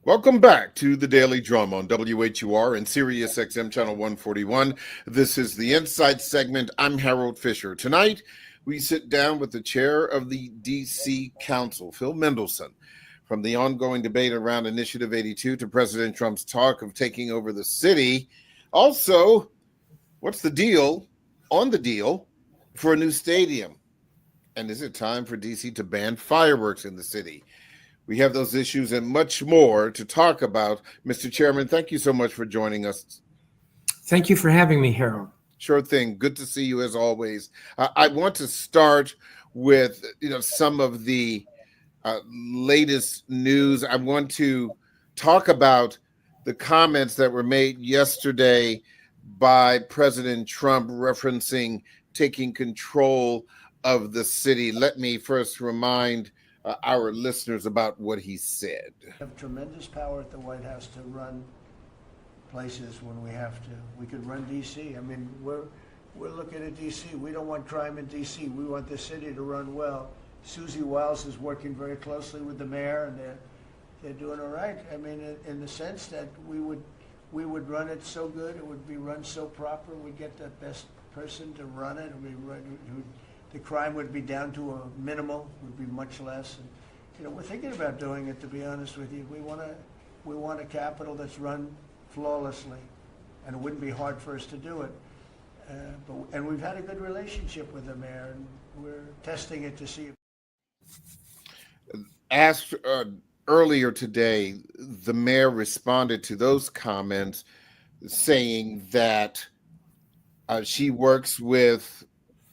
Welcome back to the Daily Drum on WHUR and Sirius XM Channel 141. This is the Insight segment. I'm Harold Fisher. Tonight, we sit down with the chair of the D.C. Council, Phil Mendelson. From the ongoing debate around Initiative 82 to President Trump's talk of taking over the city. Also, what's the deal for a new stadium? And is it time for D.C. to ban fireworks in the city? We have those issues and much more to talk about. Mr. Chairman, thank you so much for joining us. Thank you for having me, Harold. Sure thing. Good to see you as always. I want to start with some of the latest news. I want to talk about the comments that were made yesterday by President Trump referencing taking control of the city. Let me first remind our listeners about what he said. We have tremendous power at the White House to run places when we have to. We could run D.C. I mean, we're looking at D.C. We don't want crime in D.C. We want the city to run well. Susie Wiles is working very closely with the mayor, and they're doing all right. I mean, in the sense that we would run it so good, it would be run so proper. We'd get the best person to run it. The crime would be down to a minimal, would be much less. And, we're thinking about doing it, to be honest with you. We want a capital that's run flawlessly, and it wouldn't be hard for us to do it. And we've had a good relationship with the mayor, and we're testing it to see. Asked earlier today, the mayor responded to those comments saying that she works with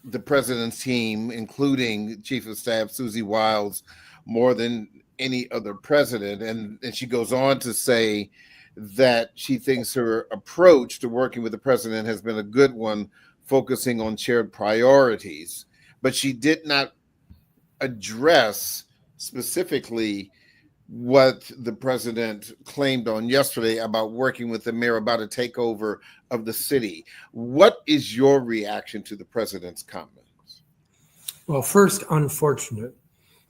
the president's team, including Chief of Staff Susie Wiles, more than any other president. And she goes on to say that she thinks her approach to working with the president has been a good one, focusing on shared priorities. But she did not address specifically what the president claimed on yesterday about working with the mayor about a takeover of the city. What is your reaction to the president's comments? Well, first, unfortunate.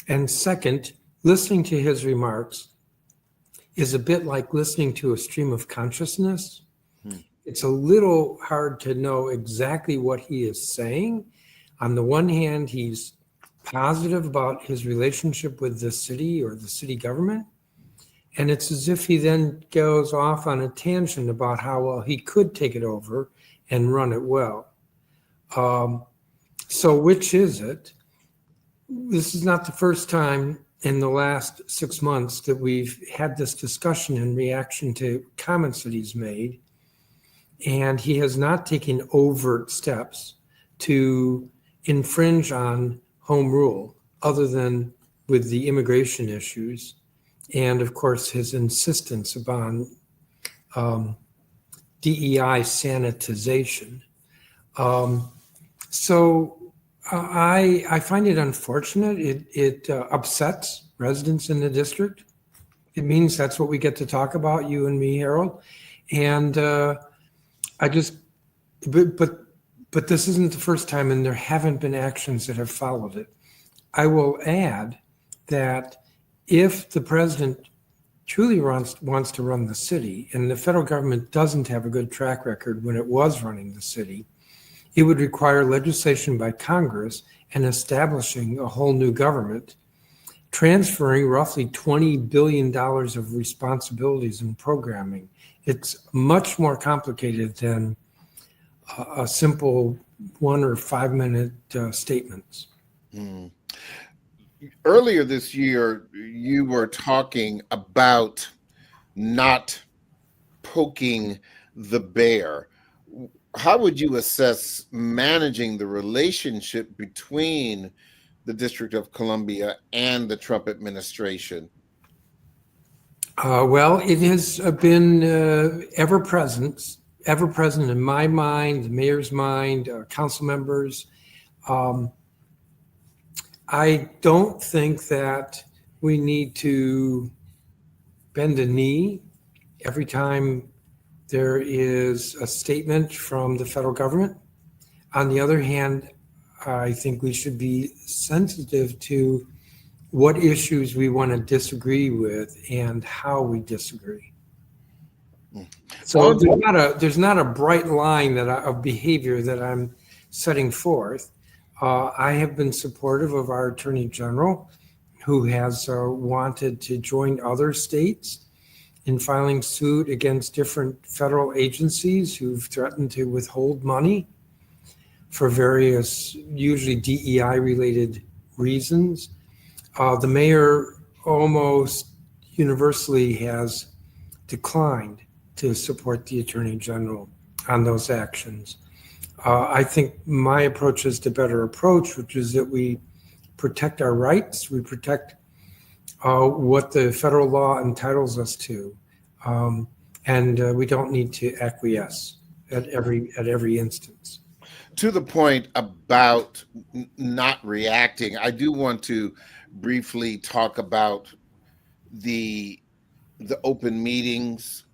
And second, listening to his remarks is a bit like listening to a stream of consciousness. It's a little hard to know exactly what he is saying. On the one hand, he's positive about his relationship with the city or the city government. And it's as if he then goes off on a tangent about how well he could take it over and run it well. So which is it? This is not the first time in the last 6 months that we've had this discussion in reaction to comments that he's made. And he has not taken overt steps to infringe on home rule, other than with the immigration issues, and of course his insistence upon DEI sanitization. So I find it unfortunate. It upsets residents in the district. It means that's what we get to talk about, you and me, Harold. And But this isn't the first time, and there haven't been actions that have followed it. I will add that if the president truly wants to run the city, and the federal government doesn't have a good track record when it was running the city, it would require legislation by Congress and establishing a whole new government, transferring roughly $20 billion of responsibilities and programming. It's much more complicated than a simple 1 or 5 minute statements. Earlier this year, you were talking about not poking the bear. How would you assess managing the relationship between the District of Columbia and the Trump administration? Well, it has been ever present in my mind, the mayor's mind, council members. I don't think that we need to bend a knee every time there is a statement from the federal government. On the other hand, I think we should be sensitive to what issues we want to disagree with and how we disagree. So there's not a bright line of behavior that I'm setting forth. I have been supportive of our Attorney General, who has wanted to join other states in filing suit against different federal agencies who've threatened to withhold money for various, usually DEI-related reasons. The mayor almost universally has declined to support the Attorney General on those actions. I think my approach is the better approach, which is that we protect our rights, we protect what the federal law entitles us to, and we don't need to acquiesce at every instance. To the point about not reacting, I do want to briefly talk about the open meetings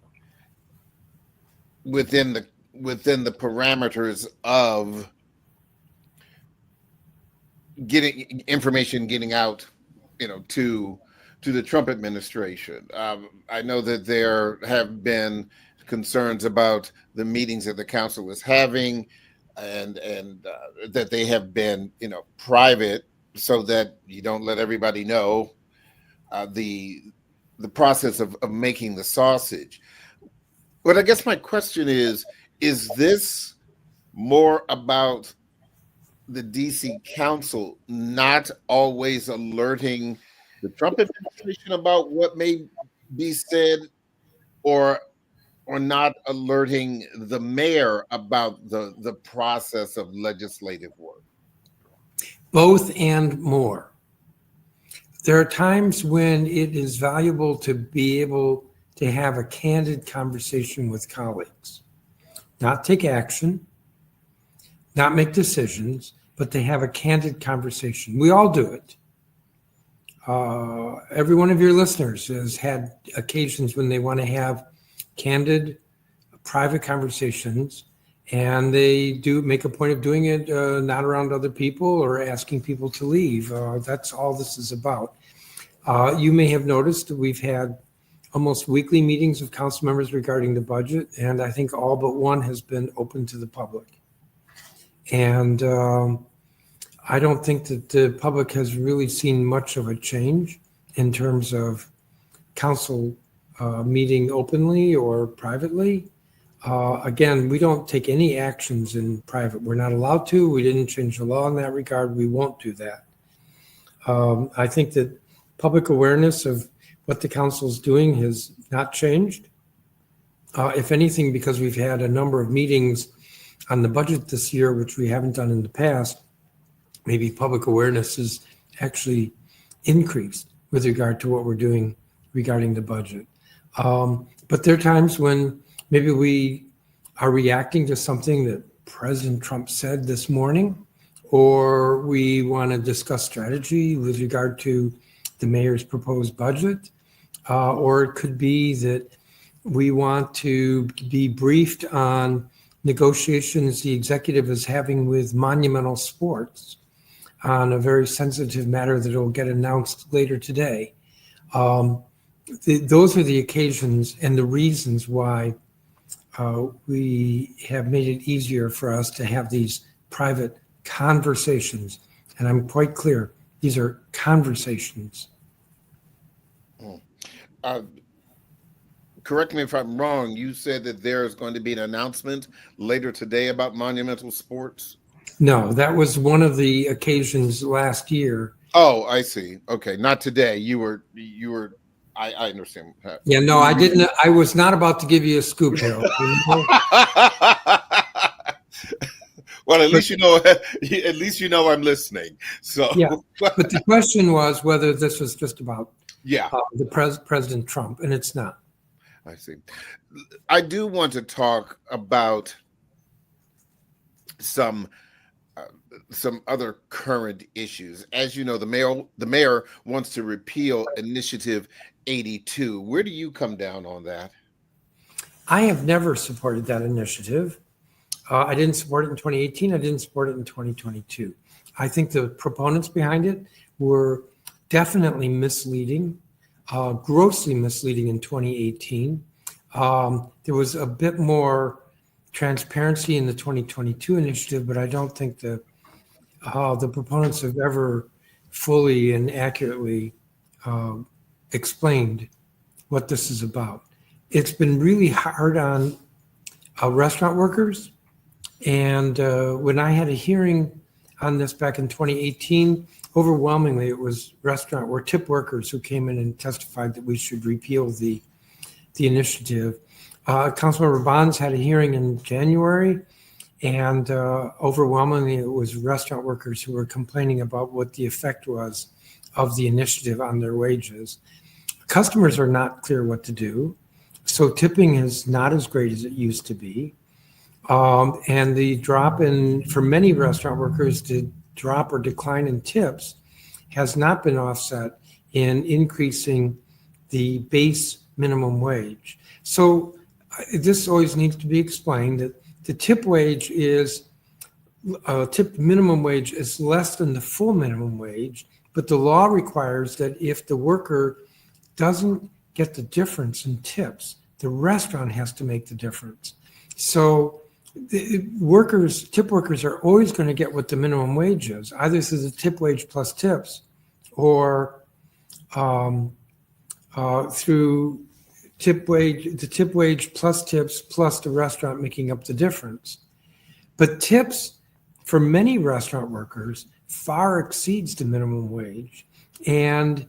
within the parameters of getting information getting out, to the Trump administration. I know that there have been concerns about the meetings that the council is having, and that they have been, private, so that you don't let everybody know the process of making the sausage. But I guess my question is this more about the DC Council not always alerting the Trump administration about what may be said, or not alerting the mayor about the process of legislative work? Both and more. There are times when it is valuable to be able to have a candid conversation with colleagues, not take action, not make decisions, but to have a candid conversation. We all do it. Every one of your listeners has had occasions when they want to have candid, private conversations, and they do make a point of doing it not around other people or asking people to leave. That's all this is about. You may have noticed that we've had almost weekly meetings of council members regarding the budget, and I think all but one has been open to the public. And I don't think that the public has really seen much of a change in terms of council meeting openly or privately. Again, we don't take any actions in private. We're not allowed to. We didn't change the law in that regard. We won't do that. I think that public awareness of what the council is doing has not changed. If anything, because we've had a number of meetings on the budget this year, which we haven't done in the past, maybe public awareness has actually increased with regard to what we're doing regarding the budget. But there are times when maybe we are reacting to something that President Trump said this morning, or we want to discuss strategy with regard to the mayor's proposed budget, or it could be that we want to be briefed on negotiations the executive is having with Monumental Sports on a very sensitive matter that will get announced later today. Those are the occasions and the reasons why we have made it easier for us to have these private conversations. And I'm quite clear, these are conversations. Correct me if I'm wrong, you said that there is going to be an announcement later today about Monumental Sports? No, that was one of the occasions last year. Oh, I see. Okay, not today. You were. I understand. Yeah, no, I didn't. I was not about to give you a scoop, Harold. Well, at least you know. At least you know I'm listening. So yeah, but the question was whether this was just about the President Trump, and it's not. I see. I do want to talk about some other current issues. As you know, the mayor wants to repeal Initiative 82. Where do you come down on that? I have never supported that initiative. I didn't support it in 2018. I didn't support it in 2022. I think the proponents behind it were definitely misleading, grossly misleading in 2018. There was a bit more transparency in the 2022 initiative, but I don't think the proponents have ever fully and accurately explained what this is about. It's been really hard on restaurant workers. And when I had a hearing on this back in 2018, overwhelmingly it was restaurant or tip workers who came in and testified that we should repeal the initiative. Councilmember Bonds had a hearing in January, and overwhelmingly it was restaurant workers who were complaining about what the effect was of the initiative on their wages. Customers are not clear what to do, so tipping is not as great as it used to be. And the drop in, for many restaurant workers, the drop or decline in tips has not been offset in increasing the base minimum wage. So this always needs to be explained that the tip wage is, tip minimum wage is less than the full minimum wage, but the law requires that if the worker doesn't get the difference in tips, the restaurant has to make the difference. So tip workers are always going to get what the minimum wage is, either through the tip wage plus tips or through the tip wage plus tips plus the restaurant making up the difference. But tips for many restaurant workers far exceeds the minimum wage. And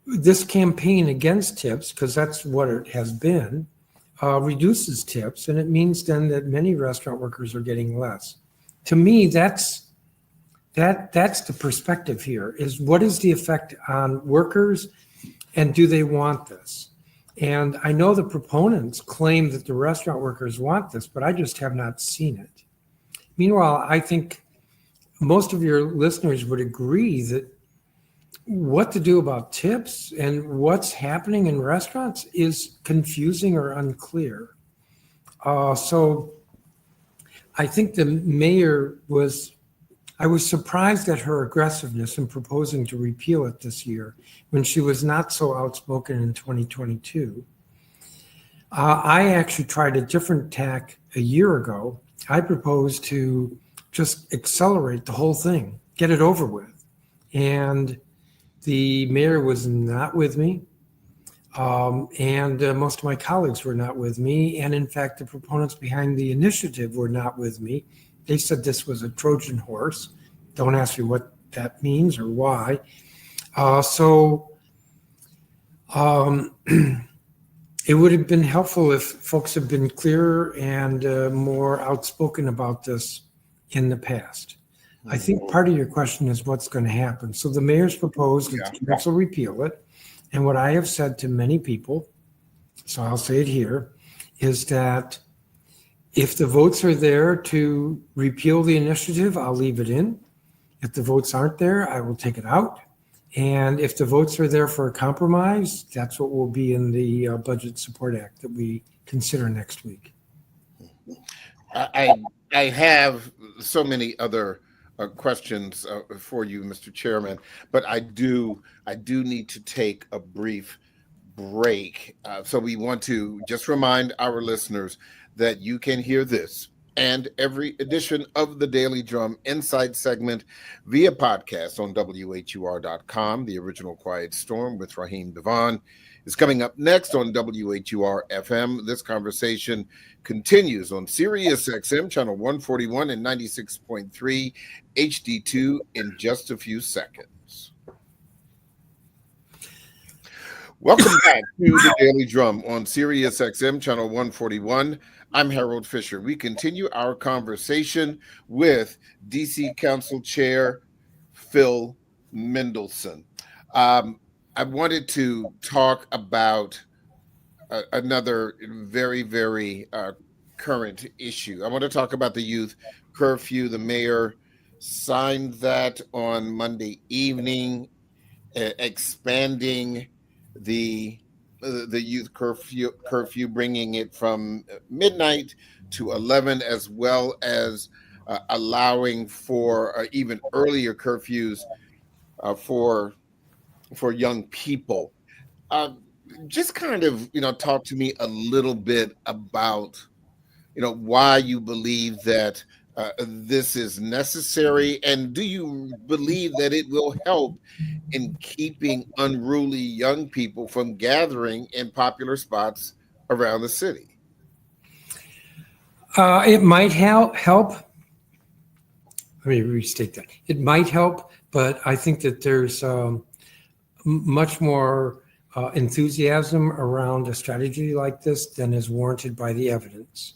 this campaign against tips, because that's what it has been, reduces tips, and it means then that many restaurant workers are getting less. To me, that's the perspective here, is what is the effect on workers, and do they want this? And I know the proponents claim that the restaurant workers want this, but I just have not seen it. Meanwhile, I think most of your listeners would agree that what to do about tips and what's happening in restaurants is confusing or unclear. So I think the mayor I was surprised at her aggressiveness in proposing to repeal it this year when she was not so outspoken in 2022. I actually tried a different tack a year ago. I proposed to just accelerate the whole thing, get it over with. And the mayor was not with me, and most of my colleagues were not with me. And in fact, the proponents behind the initiative were not with me. They said this was a Trojan horse. Don't ask me what that means or why. It would have been helpful if folks had been clearer and more outspoken about this in the past. I think part of your question is what's going to happen. So the mayor's proposed that the council repeal it. And what I have said to many people, so I'll say it here, is that if the votes are there to repeal the initiative, I'll leave it in. If the votes aren't there, I will take it out. And if the votes are there for a compromise, that's what will be in the Budget Support Act that we consider next week. I have so many other questions for you, Mr. Chairman, but I do need to take a brief break. So we want to just remind our listeners that you can hear this and every edition of the Daily Drum Insight segment via podcast on WHUR.com. The Original Quiet Storm with Raheem Devon is coming up next on WHUR-FM. This conversation continues on Sirius XM channel 141 and 96.3 HD2 in just a few seconds. Welcome back to the Daily Drum on Sirius XM channel 141. I'm Harold Fisher. We continue our conversation with DC Council Chair Phil Mendelson. I wanted to talk about another very, very current issue. I want to talk about the youth curfew. The mayor signed that on Monday evening, expanding the youth curfew, bringing it from midnight to 11, as well as allowing for even earlier curfews for for young people. Uh, just kind of, talk to me a little bit about, why you believe that this is necessary, and do you believe that it will help in keeping unruly young people from gathering in popular spots around the city? It might help. Let me restate that. It might help, but I think that there's much more enthusiasm around a strategy like this than is warranted by the evidence.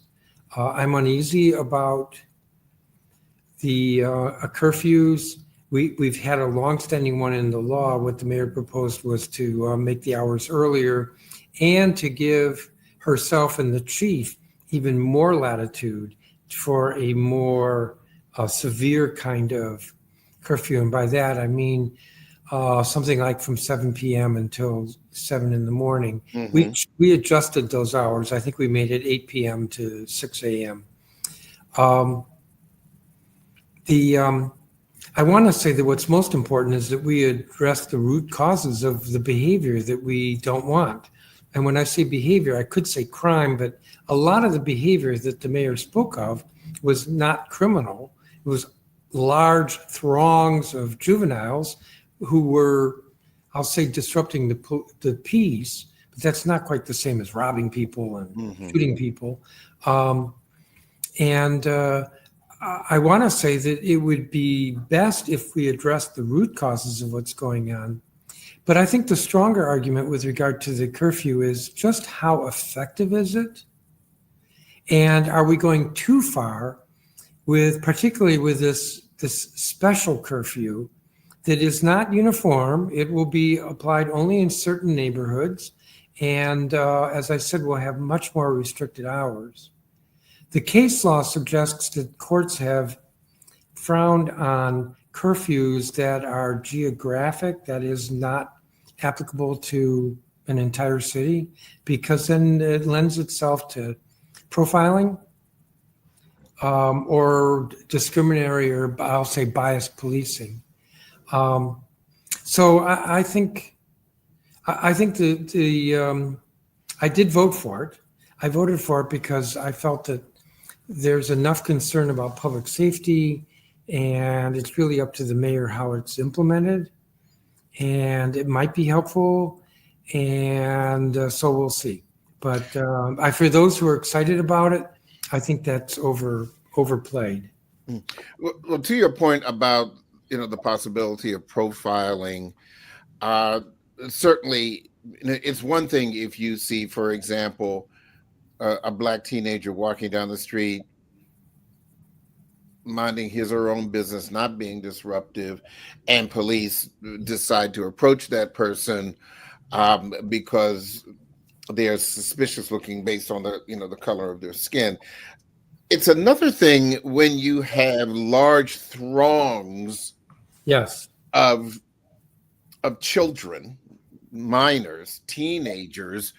I'm uneasy about the curfews. We've had a longstanding one in the law. What the mayor proposed was to make the hours earlier and to give herself and the chief even more latitude for a more severe kind of curfew. And by that, I mean something like from 7 p.m. until 7 in the morning. Mm-hmm. We adjusted those hours. I think we made it 8 p.m. to 6 a.m. I want to say that what's most important is that we address the root causes of the behavior that we don't want. And when I say behavior, I could say crime, but a lot of the behavior that the mayor spoke of was not criminal. It was large throngs of juveniles who were, I'll say, disrupting the peace, but that's not quite the same as robbing people and shooting people. I want to say that it would be best if we address the root causes of what's going on. But I think the stronger argument with regard to the curfew is just how effective is it? And are we going too far particularly with this special curfew that is not uniform? It will be applied only in certain neighborhoods. And as I said, we'll have much more restricted hours. The case law suggests that courts have frowned on curfews that are geographic, that is not applicable to an entire city, because then it lends itself to profiling or discriminatory, or I'll say biased policing. So I think I did vote for it. I voted for it because I felt that there's enough concern about public safety, and it's really up to the mayor how it's implemented. And it might be helpful, and so we'll see. But for those who are excited about it, I think that's overplayed. Well, to your point about the possibility of profiling, certainly it's one thing if you see, for example, a black teenager walking down the street, minding his or her own business, not being disruptive, and police decide to approach that person because they're suspicious looking based on the color of their skin. It's another thing when you have large throngs, yes, of children, minors, teenagers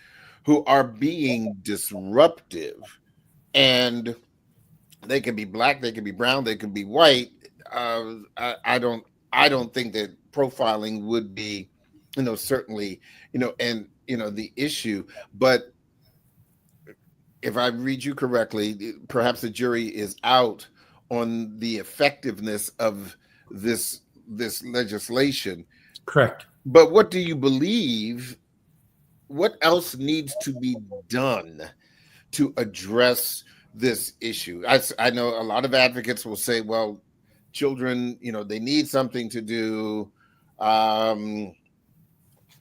who are being disruptive, and they can be black, they can be brown, they can be white. I don't think that profiling would be, certainly, and the issue. But if I read you correctly, perhaps the jury is out on the effectiveness of this legislation. Correct. But what do you believe? What else needs to be done to address this issue? I know a lot of advocates will say, well, children, they need something to do.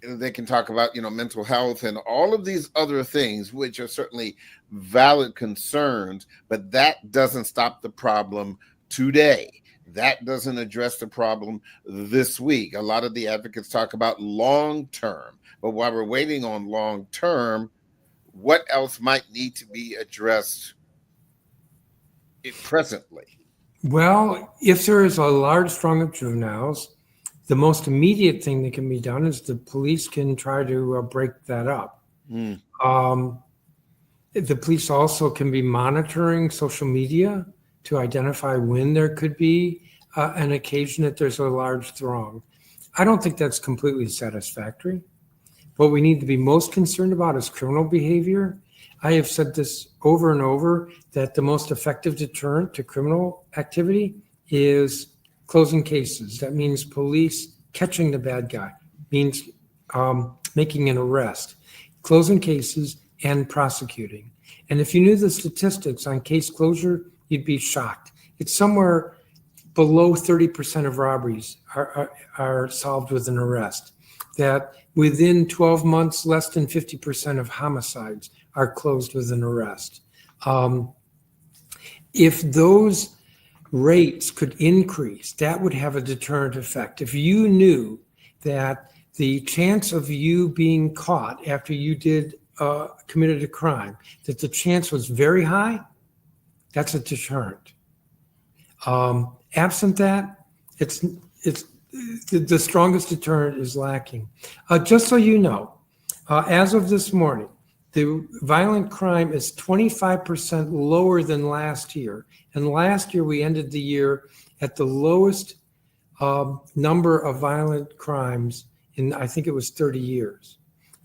They can talk about, mental health and all of these other things, which are certainly valid concerns, but that doesn't stop the problem today. That doesn't address the problem this week. A lot of the advocates talk about long term, but while we're waiting on long term, what else might need to be addressed presently? Well, if there is a large throng of juveniles, the most immediate thing that can be done is the police can try to break that up. The police also can be monitoring social media to identify when there could be an occasion that there's a large throng. I don't think that's completely satisfactory. What we need to be most concerned about is criminal behavior. I have said this over and over, that the most effective deterrent to criminal activity is closing cases. That means police catching the bad guy, means making an arrest, closing cases, and prosecuting. And if you knew the statistics on case closure, you'd be shocked. It's somewhere below 30% of robberies are solved with an arrest. That within 12 months, less than 50% of homicides are closed with an arrest. If those rates could increase, that would have a deterrent effect. If you knew that the chance of you being caught after you committed a crime, that the chance was very high, that's a deterrent. Absent that, it's the strongest deterrent is lacking. Just so you know, as of this morning, the violent crime is 25% lower than last year. And last year, we ended the year at the lowest number of violent crimes in, I think it was 30 years.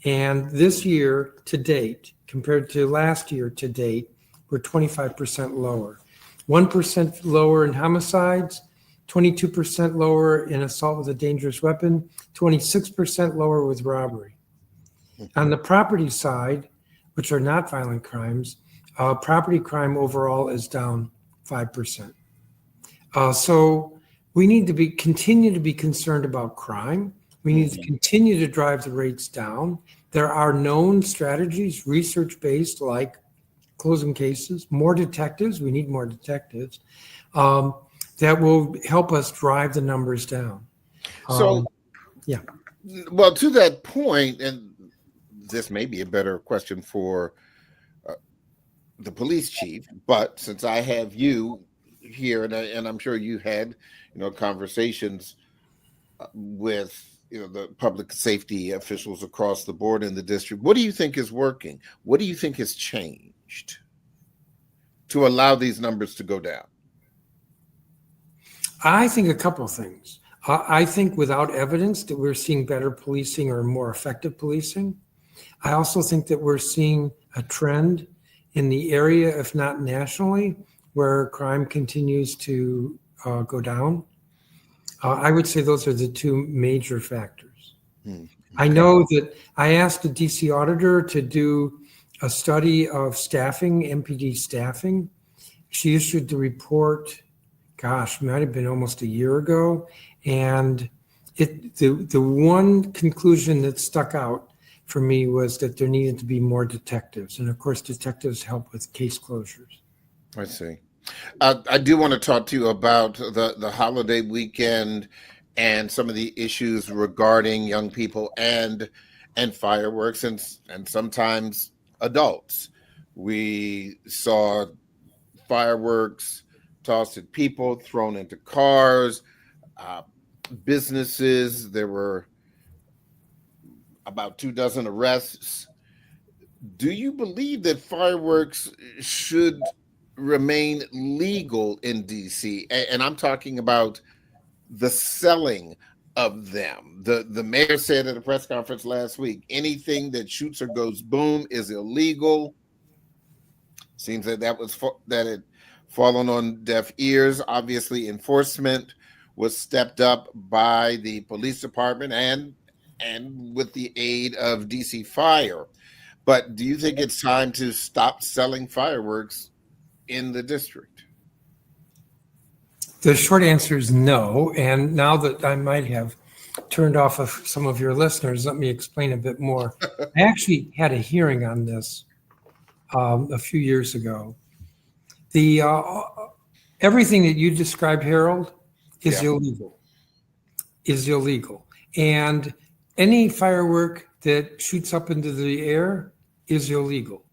And this year to date, compared to last year to date, we're 25% lower. 1% lower in homicides, 22% lower in assault with a dangerous weapon, 26% lower with robbery. On the property side, which are not violent crimes, property crime overall is down 5%. So we need to continue to be concerned about crime. We need to continue to drive the rates down. There are known strategies, research-based, like closing cases, more detectives. We need more detectives. That will help us drive the numbers down. Yeah. Well, to that point, and this may be a better question for the police chief, but since I have you here, and I'm sure you had, conversations with, the public safety officials across the board in the district, what do you think is working? What do you think has changed to allow these numbers to go down? I think a couple of things. I think without evidence that we're seeing better policing or more effective policing. I also think that we're seeing a trend in the area, if not nationally, where crime continues to go down. I would say those are the two major factors. I know that I asked the DC auditor to do a study of staffing, MPD staffing. She issued the report, might have been almost a year ago. And the one conclusion that stuck out for me was that there needed to be more detectives. And of course, detectives help with case closures. I see. I do want to talk to you about the holiday weekend and some of the issues regarding young people and fireworks and sometimes adults. We saw fireworks tossed at people, thrown into cars, businesses. There were about 24 arrests. Do you believe that fireworks should remain legal in DC? And I'm talking about the selling of them. The mayor said at a press conference last week, anything that shoots or goes boom is illegal. Seems that that had fallen on deaf ears. Obviously, enforcement was stepped up by the police department and with the aid of DC Fire. But do you think it's time to stop selling fireworks in the district? The short answer is no. And now that I might have turned off of some of your listeners, let me explain a bit more. I actually had a hearing on this a few years ago. The everything that you described, Harold, is illegal. And any firework that shoots up into the air is illegal.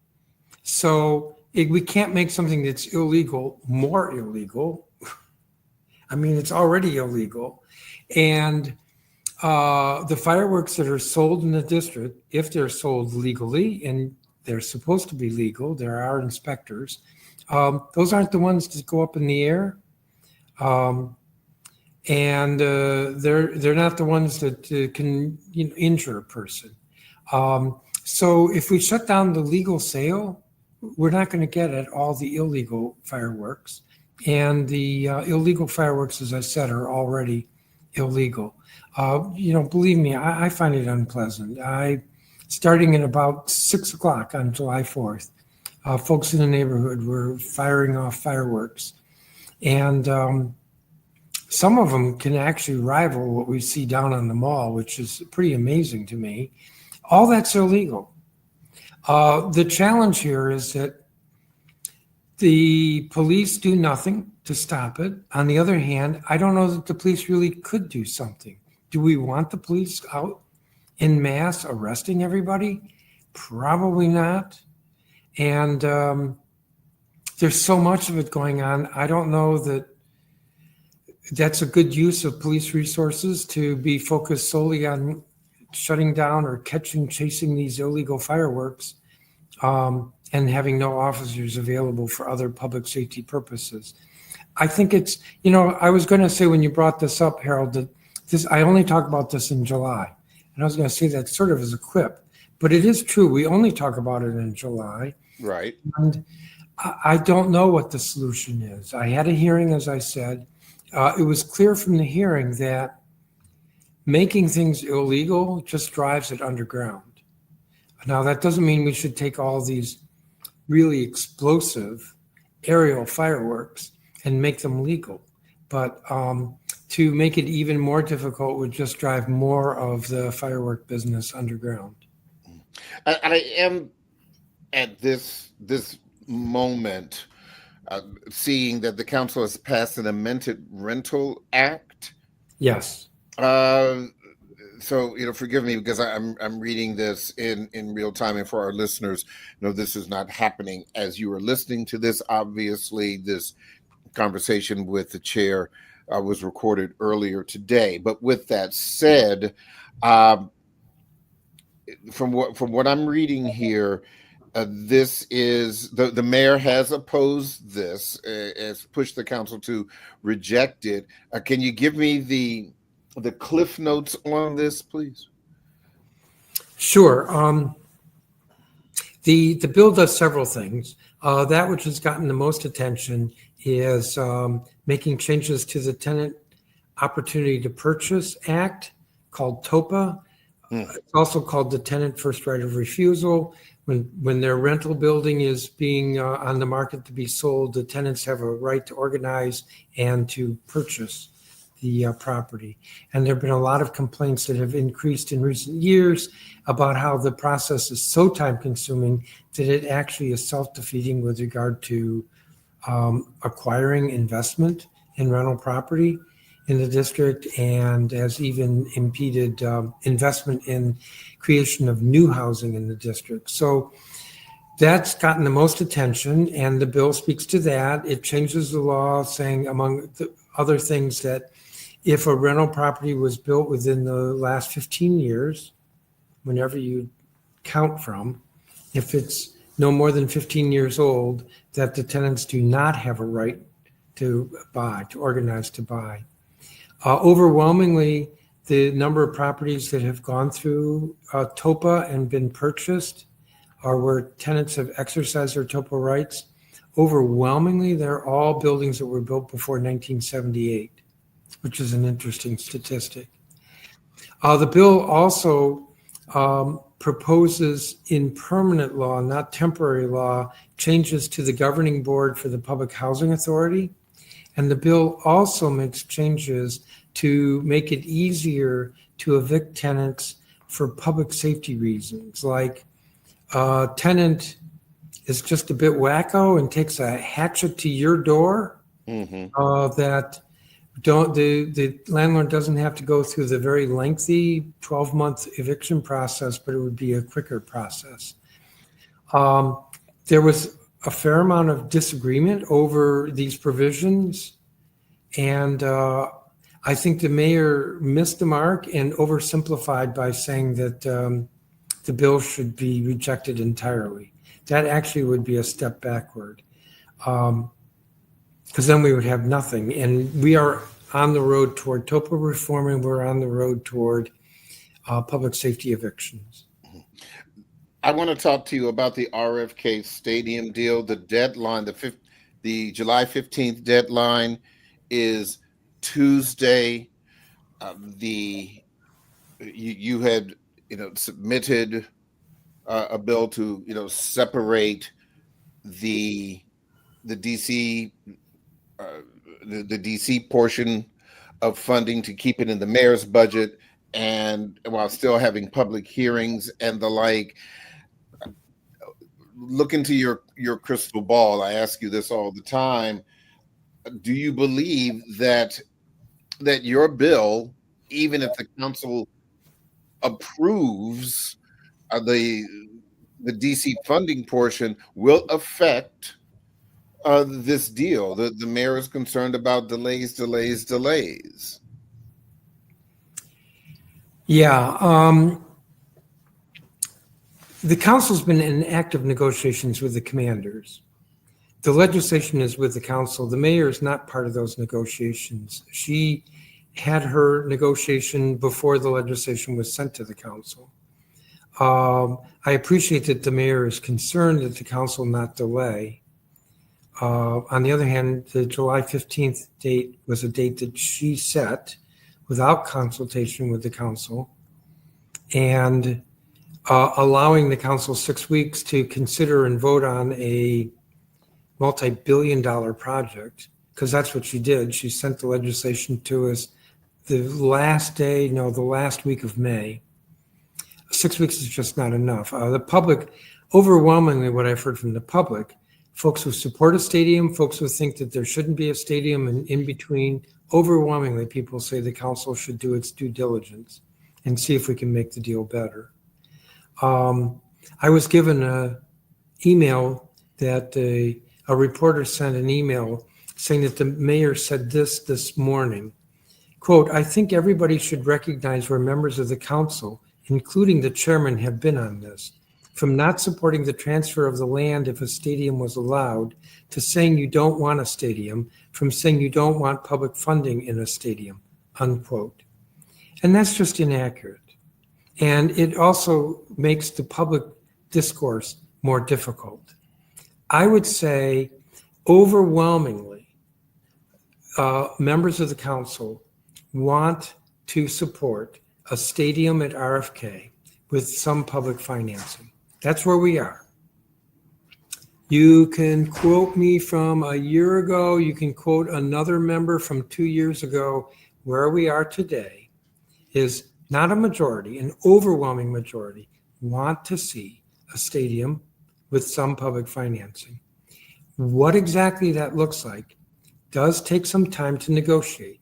So we can't make something that's illegal more illegal. I mean, it's already illegal. And the fireworks that are sold in the district, if they're sold legally, and they're supposed to be legal, there are inspectors, those aren't the ones that go up in the air. and they're not the ones that can injure a person. So if we shut down the legal sale, we're not going to get at all the illegal fireworks. And the illegal fireworks, as I said, are already illegal. Believe me, I find it unpleasant. Starting at about 6 o'clock on July 4th, folks in the neighborhood were firing off fireworks. And some of them can actually rival what we see down on the mall, which is pretty amazing to me. All that's illegal. The challenge here is that the police do nothing to stop it. On the other hand, I don't know that the police really could do something. Do we want the police out en masse arresting everybody? Probably not. And there's so much of it going on. I don't know that that's a good use of police resources to be focused solely on shutting down or chasing these illegal fireworks, and having no officers available for other public safety purposes. I think it's, I was going to say when you brought this up, Harold, that I only talk about this in July. And I was going to say that sort of as a quip, but it is true. We only talk about it in July. Right. And I don't know what the solution is. I had a hearing, as I said. It was clear from the hearing that making things illegal just drives it underground. Now, that doesn't mean we should take all these really explosive aerial fireworks and make them legal. But to make it even more difficult would just drive more of the firework business underground. And I am at this moment seeing that the council has passed an amended rental act. Yes. So, forgive me because I'm reading this in real time, and for our listeners, this is not happening as you are listening to this. Obviously, this conversation with the chair was recorded earlier today. But with that said, from what I'm reading here, this is the mayor has opposed this, has pushed the council to reject it. Can you give me the cliff notes on this, please? Sure. The bill does several things. That which has gotten the most attention is making changes to the Tenant Opportunity to Purchase Act, called TOPA. It's also called the Tenant First Right of Refusal. When their rental building is being on the market to be sold, the tenants have a right to organize and to purchase the property. And there have been a lot of complaints that have increased in recent years about how the process is so time consuming that it actually is self-defeating with regard to acquiring investment in rental property in the district, and has even impeded investment in creation of new housing in the district. So that's gotten the most attention, and the bill speaks to that. It changes the law, saying, among the other things, that if a rental property was built within the last 15 years, whenever you count from, if it's no more than 15 years old, that the tenants do not have a right to buy, to organize to buy. Overwhelmingly, the number of properties that have gone through TOPA and been purchased are where tenants have exercised their TOPA rights. Overwhelmingly, they're all buildings that were built before 1978, which is an interesting statistic. The bill also proposes in permanent law, not temporary law, changes to the governing board for the Public Housing Authority. And the bill also makes changes to make it easier to evict tenants for public safety reasons, like a tenant is just a bit wacko and takes a hatchet to your door, that the landlord doesn't have to go through the very lengthy 12-month eviction process, but it would be a quicker process. There was a fair amount of disagreement over these provisions, and I think the mayor missed the mark and oversimplified by saying that the bill should be rejected entirely. That actually would be a step backward, because then we would have nothing. And we are on the road toward TOPA reform, and we're on the road toward public safety evictions. I want to talk to you about the RFK Stadium deal. The deadline, the July 15th deadline is Tuesday. You had submitted a bill to separate the DC the DC portion of funding to keep it in the mayor's budget, and while still having public hearings and the like. Look into your crystal ball. I ask you this all the time. Do you believe that your bill, even if the council approves the DC funding portion, will affect this deal? The mayor is concerned about delays. Yeah. The council's been in active negotiations with the commanders. The legislation is with the council. The mayor is not part of those negotiations. She had her negotiation before the legislation was sent to the council. I appreciate that the mayor is concerned that the council not delay. On the other hand, the July 15th date was a date that she set without consultation with the council, and allowing the council 6 weeks to consider and vote on a multi-billion-dollar project, because that's what she did. She sent the legislation to us the last week of May. 6 weeks is just not enough. The public, overwhelmingly what I've heard from the public, folks who support a stadium, folks who think that there shouldn't be a stadium, and in between, overwhelmingly people say the council should do its due diligence and see if we can make the deal better. I was given an email that a reporter sent an email saying that the mayor said this morning, quote, "I think everybody should recognize where members of the council, including the chairman, have been on this, from not supporting the transfer of the land if a stadium was allowed, to saying you don't want a stadium, from saying you don't want public funding in a stadium," unquote. And that's just inaccurate. And it also makes the public discourse more difficult. I would say overwhelmingly, members of the council want to support a stadium at RFK with some public financing. That's where we are. You can quote me from a year ago. You can quote another member from 2 years ago. Where we are today is not a majority, an overwhelming majority want to see a stadium with some public financing. What exactly that looks like does take some time to negotiate.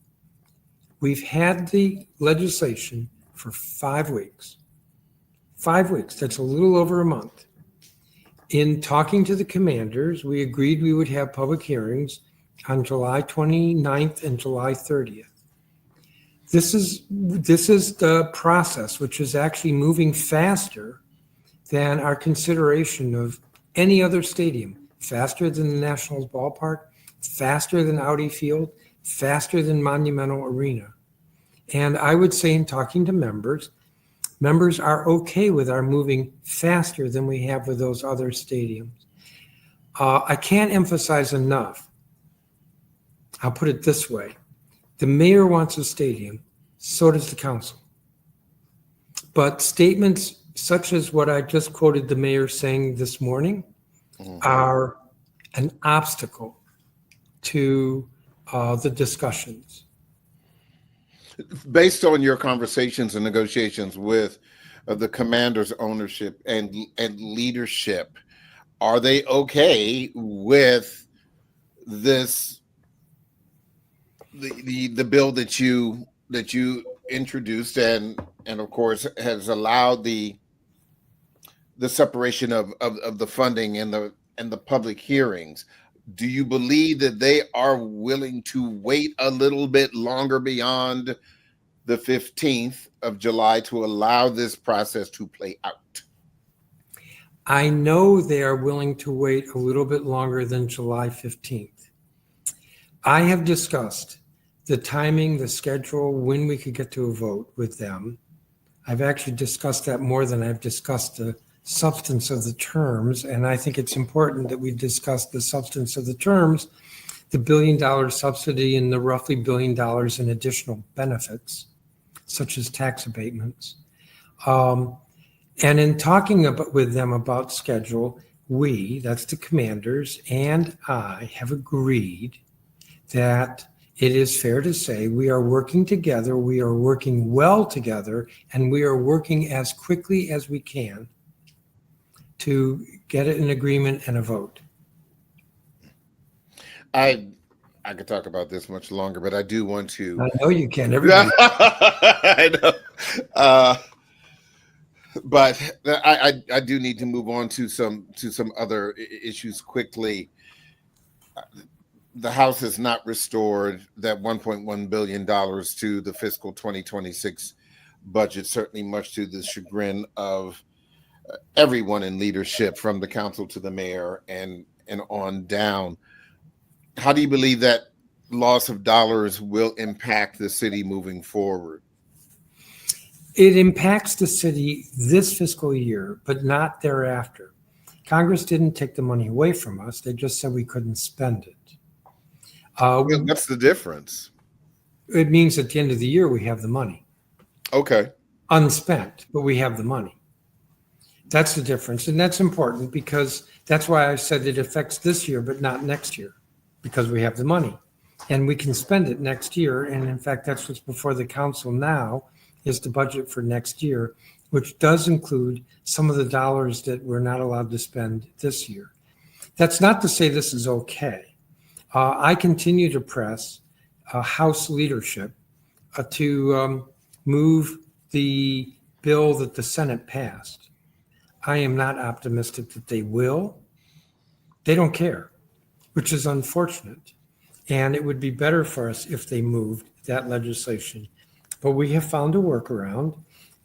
We've had the legislation for 5 weeks. 5 weeks, that's a little over a month. In talking to the commanders, we agreed we would have public hearings on July 29th and July 30th. This is the process, which is actually moving faster than our consideration of any other stadium, faster than the Nationals ballpark, faster than Audi Field, faster than Monumental Arena. And I would say in talking to members are okay with our moving faster than we have with those other stadiums. I can't emphasize enough. I'll put it this way. The mayor wants a stadium, so does the council. But statements such as what I just quoted the mayor saying this morning are an obstacle to the discussions. Based on your conversations and negotiations with the commander's ownership and leadership, are they okay with this? The bill that you introduced and of course has allowed the separation of the funding and the public hearings. Do you believe that they are willing to wait a little bit longer beyond the 15th of July to allow this process to play out? I know they are willing to wait a little bit longer than July 15th. I have discussed the timing, the schedule, when we could get to a vote with them. I've actually discussed that more than I've discussed the substance of the terms, and I think it's important that we discuss the substance of the terms, the $1 billion subsidy and the roughly $1 billion in additional benefits, such as tax abatements. And in talking with them about schedule, that's the commanders, and I have agreed that it is fair to say we are working together, we are working well together, and we are working as quickly as we can to get an agreement and a vote. I could talk about this much longer, but I do want to. I know you can. Everybody. I know. But I do need to move on to some other issues quickly. The House has not restored that $1.1 billion to the fiscal 2026 budget, certainly much to the chagrin of everyone in leadership, from the council to the mayor and on down. How do you believe that loss of dollars will impact the city moving forward? It impacts the city this fiscal year, but not thereafter. Congress didn't take the money away from us. They just said we couldn't spend it. What's the difference? It means at the end of the year, we have the money. Okay. Unspent, but we have the money. That's the difference. And that's important because that's why I said it affects this year, but not next year, because we have the money and we can spend it next year. And in fact, that's what's before the council now, is the budget for next year, which does include some of the dollars that we're not allowed to spend this year. That's not to say this is okay. I continue to press House leadership to move the bill that the Senate passed. I am not optimistic that they will. They don't care, which is unfortunate. And it would be better for us if they moved that legislation. But we have found a workaround,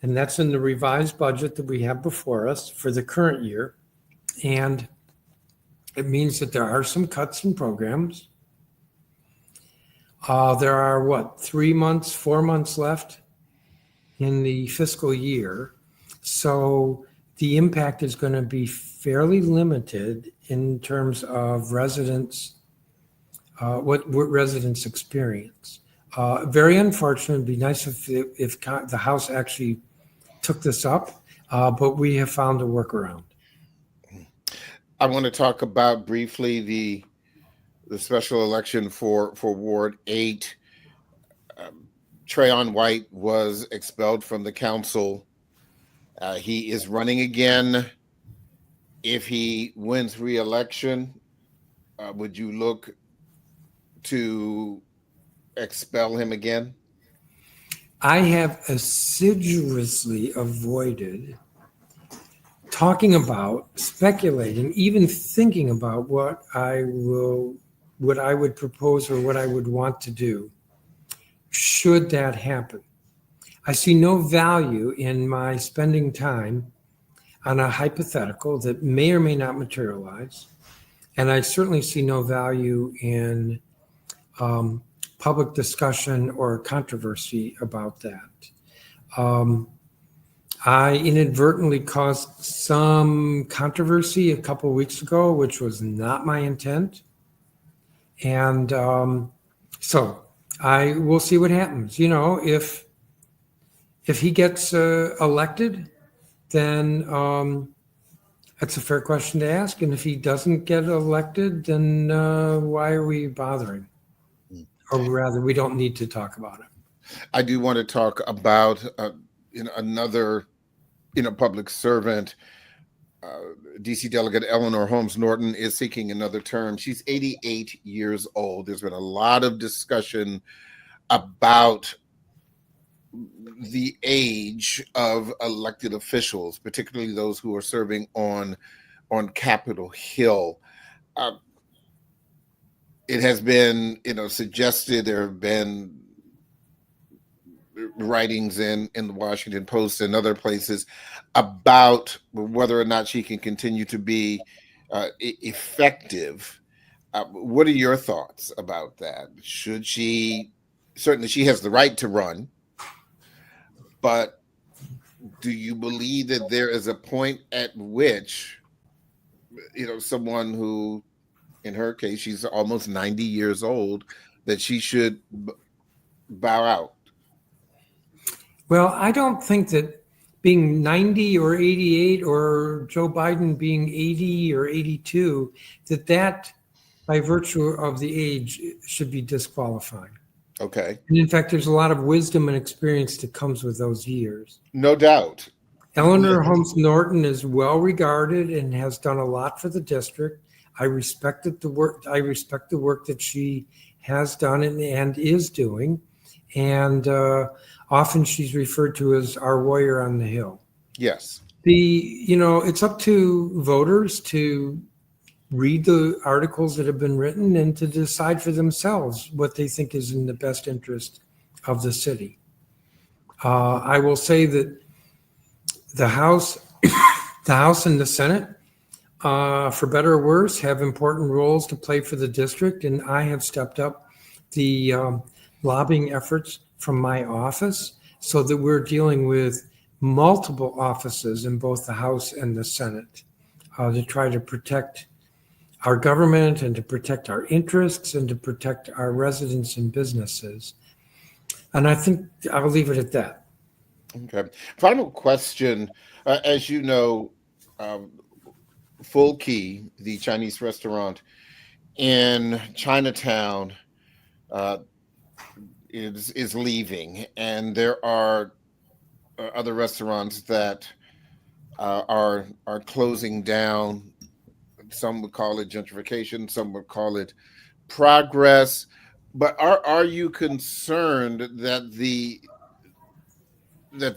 and that's in the revised budget that we have before us for the current year. And it means that there are some cuts in programs. There are 4 months left in the fiscal year. So the impact is going to be fairly limited in terms of residents, what residents experience. Very unfortunate. It'd be nice if the House actually took this up, but we have found a workaround. I want to talk about briefly the special election for Ward 8. Trayon White was expelled from the council. He is running again. If he wins re-election, would you look to expel him again? I have assiduously avoided talking about, speculating, even thinking about what I would propose or what I would want to do should that happen. I see no value in my spending time on a hypothetical that may or may not materialize. And I certainly see no value in public discussion or controversy about that. I inadvertently caused some controversy a couple of weeks ago, which was not my intent. And so I will see what happens. You know, if he gets elected, then that's a fair question to ask. And if he doesn't get elected, then why are we bothering? Or rather, we don't need to talk about it. I do want to talk about another public servant. DC Delegate Eleanor Holmes Norton is seeking another term. She's 88 years old. There's been a lot of discussion about the age of elected officials, particularly those who are serving on Capitol Hill. It has been, suggested. There have been writings in the Washington Post and other places about whether or not she can continue to be effective. What are your thoughts about that? Should she certainly she has the right to run, but do you believe that there is a point at which, someone who, in her case, she's almost 90 years old, that she should bow out? Well, I don't think that being 90 or 88 or Joe Biden being 80 or 82, that by virtue of the age should be disqualifying. Okay. And in fact, there's a lot of wisdom and experience that comes with those years. No doubt. Eleanor Holmes Norton is well regarded and has done a lot for the district. I respect the work that she has done and is doing. And often she's referred to as our warrior on the hill. Yes. It's up to voters to read the articles that have been written and to decide for themselves what they think is in the best interest of the city. I will say that the House and the Senate, for better or worse, have important roles to play for the district, and I have stepped up the lobbying efforts from my office so that we're dealing with multiple offices in both the House and the Senate to try to protect our government and to protect our interests and to protect our residents and businesses. And I think I'll leave it at that. Okay. Final question. As you know, Full Key, the Chinese restaurant in Chinatown, is leaving, and there are other restaurants that are closing down. Some would call it gentrification, some would call it progress. But are you concerned that the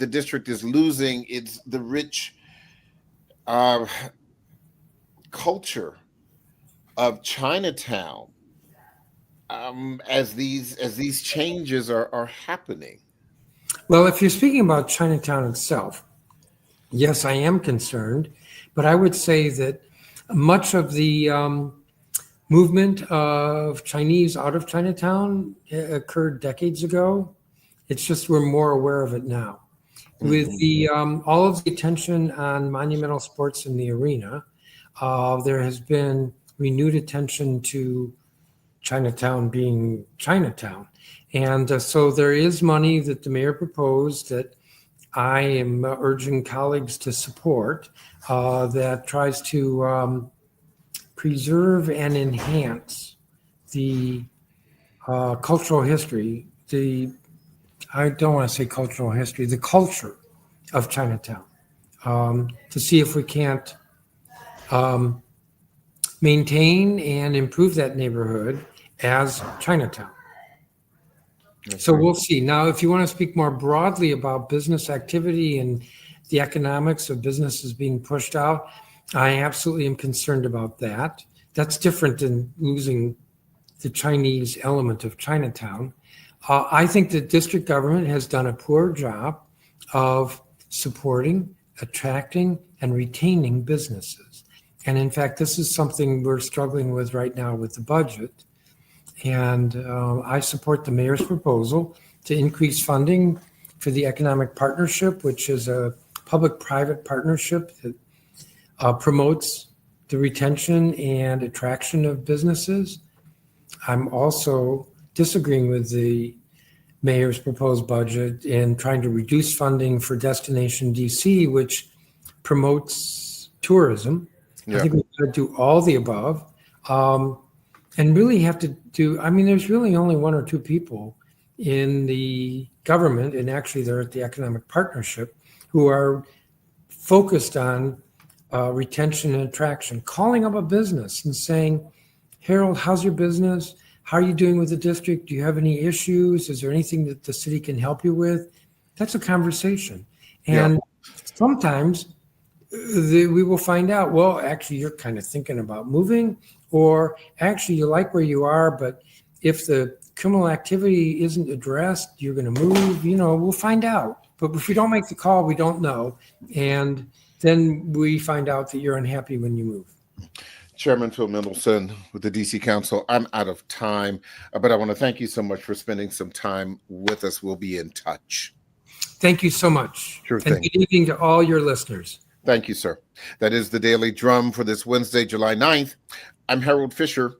district is losing the rich culture of Chinatown as these changes are happening? Well, if you're speaking about Chinatown itself, yes, I am concerned, but I would say that much of the movement of Chinese out of Chinatown occurred decades ago. It's just we're more aware of it now. With the all of the attention on monumental sports in the arena, there has been renewed attention to Chinatown being Chinatown. And so there is money that the mayor proposed that I am urging colleagues to support that tries to preserve and enhance the cultural history, I don't want to say cultural history, the culture of Chinatown, to see if we can't maintain and improve that neighborhood as Chinatown. So we'll see. Now, if you want to speak more broadly about business activity and the economics of businesses being pushed out, I absolutely am concerned about that. That's different than losing the Chinese element of Chinatown. I think the district government has done a poor job of supporting, attracting, and retaining businesses. And in fact, this is something we're struggling with right now with the budget. And I support the mayor's proposal to increase funding for the economic partnership, which is a public-private partnership that promotes the retention and attraction of businesses. I'm also disagreeing with the mayor's proposed budget in trying to reduce funding for Destination DC, which promotes tourism. Yeah. I think we've got to do all the above. And really have to do, there's really only one or two people in the government, and actually they're at the economic partnership, who are focused on retention and attraction, calling up a business and saying, Harold, how's your business? How are you doing with the district? Do you have any issues? Is there anything that the city can help you with? That's a conversation. And sometimes we will find out, well, actually, you're kind of thinking about moving, or actually you like where you are, but if the criminal activity isn't addressed, you're going to move, we'll find out. But if we don't make the call, we don't know. And then we find out that you're unhappy when you move. Chairman Phil Mendelson with the DC Council. I'm out of time, but I want to thank you so much for spending some time with us. We'll be in touch. Thank you so much. Sure And thing. good evening to all your listeners. Thank you, sir. That is the Daily Drum for this Wednesday, July 9th. I'm Harold Fisher.